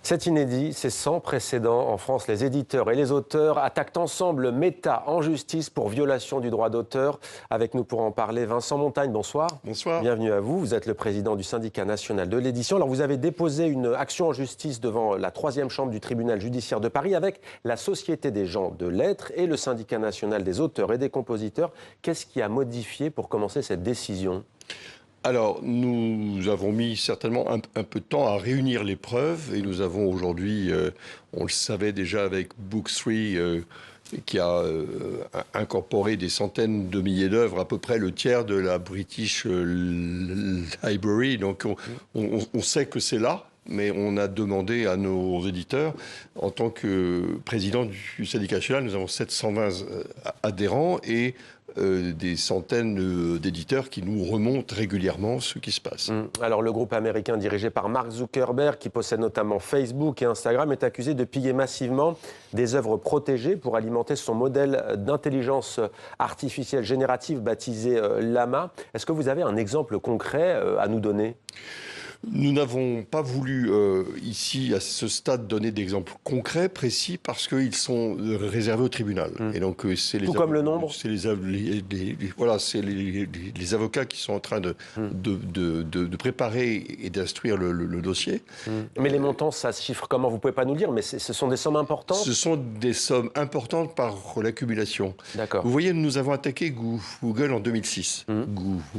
C'est inédit, c'est sans précédent. En France, les éditeurs et les auteurs attaquent ensemble Meta en justice pour violation du droit d'auteur. Avec nous pour en parler, Vincent Montagne, bonsoir. Bonsoir. Bienvenue à vous. Vous êtes le président du syndicat national de l'édition. Alors, vous avez déposé une action en justice devant la 3e chambre du tribunal judiciaire de Paris avec la Société des gens de lettres et le syndicat national des auteurs et des compositeurs. Qu'est-ce qui a modifié pour commencer cette décision ? Alors, nous avons mis certainement un peu de temps à réunir les preuves et nous avons aujourd'hui, on le savait déjà avec Book3, qui a incorporé des centaines de milliers d'œuvres, à peu près le tiers de la British Library. Donc, on sait que c'est là. Mais on a demandé à nos éditeurs, en tant que président du syndicat national, nous avons 720 adhérents et des centaines d'éditeurs qui nous remontent régulièrement ce qui se passe. Alors le groupe américain dirigé par Mark Zuckerberg, qui possède notamment Facebook et Instagram, est accusé de piller massivement des œuvres protégées pour alimenter son modèle d'intelligence artificielle générative baptisé Llama. Est-ce que vous avez un exemple concret à nous donner ? Nous n'avons pas voulu ici, à ce stade, donner d'exemples concrets, précis, parce qu'ils sont réservés au tribunal. Et donc, c'est les tout comme le nombre. C'est voilà, c'est les avocats qui sont en train de préparer et d'instruire le dossier. Mais les montants, ça se chiffre comment ? Vous ne pouvez pas nous le dire, mais ce sont des sommes importantes ? Ce sont des sommes importantes par l'accumulation. D'accord. Vous voyez, nous avons attaqué Google en 2006.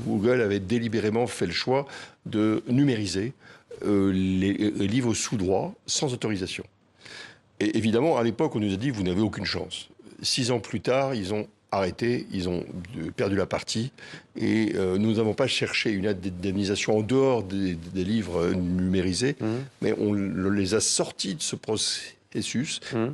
Google avait délibérément fait le choix de numériser les livres sous droit sans autorisation. Et évidemment, à l'époque, on nous a dit « vous n'avez aucune chance ». 6 ans plus tard, ils ont arrêté, ils ont perdu la partie et nous n'avons pas cherché une indemnisation en dehors des livres numérisés, mais on les a sortis de ce processus.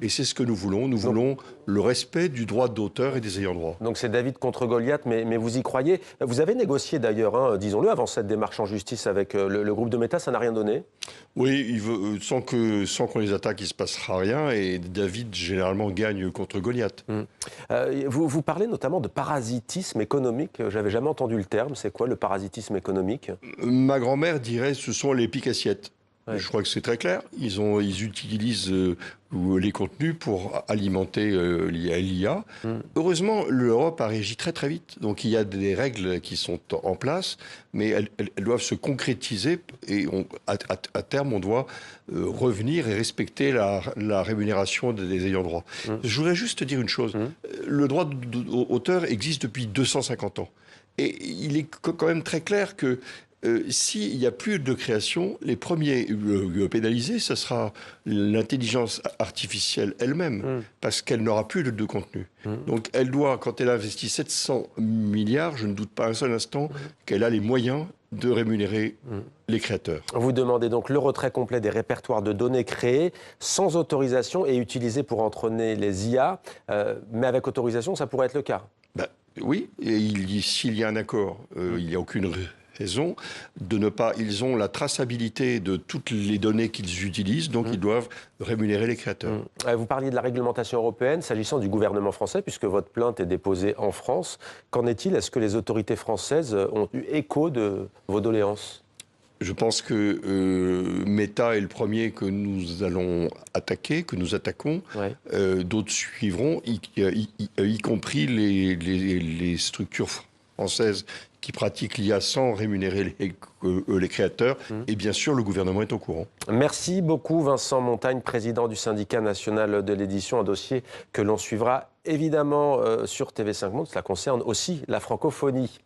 Et c'est ce que nous voulons. Nous voulons le respect du droit d'auteur et des ayants droit. Donc c'est David contre Goliath, mais vous y croyez ? Vous avez négocié d'ailleurs, disons-le, avant cette démarche en justice avec le groupe de Meta, ça n'a rien donné ? Oui, sans qu'on les attaque, il ne se passera rien. Et David, généralement, gagne contre Goliath. Vous parlez notamment de parasitisme économique. Je n'avais jamais entendu le terme. C'est quoi le parasitisme économique ? Ma grand-mère dirait ce sont les piques-assiettes. Ouais. Je crois que c'est très clair. Ils utilisent les contenus pour alimenter l'IA. Heureusement, l'Europe a réagi très très vite. Donc il y a des règles qui sont en place, mais elles doivent se concrétiser. Et à terme, on doit revenir et respecter la rémunération des ayants droit. Je voudrais juste te dire une chose. Le droit d'auteur existe depuis 250 ans. Et il est quand même très clair que s'il n'y a plus de création, les premiers pénalisés, ce sera l'intelligence artificielle elle-même, parce qu'elle n'aura plus de contenu. Donc elle doit, quand elle investit 700 milliards, je ne doute pas un seul instant qu'elle a les moyens de rémunérer les créateurs. Vous demandez donc le retrait complet des répertoires de données créés sans autorisation et utilisés pour entraîner les IA, mais avec autorisation, ça pourrait être le cas. Oui, et s'il y a un accord, il n'y a aucune raison de ne pas... Ils ont la traçabilité de toutes les données qu'ils utilisent, donc ils doivent rémunérer les créateurs. Vous parliez de la réglementation européenne, s'agissant du gouvernement français, puisque votre plainte est déposée en France. Qu'en est-il ? Est-ce que les autorités françaises ont eu écho de vos doléances ? Je pense que Meta est le premier que nous allons attaquer, que nous attaquons. Ouais. D'autres suivront, y compris les structures françaises qui pratiquent l'IA sans rémunérer les créateurs. Et bien sûr, le gouvernement est au courant. Merci beaucoup, Vincent Montagne, président du syndicat national de l'édition. Un dossier que l'on suivra évidemment sur TV5 Monde. Cela concerne aussi la francophonie.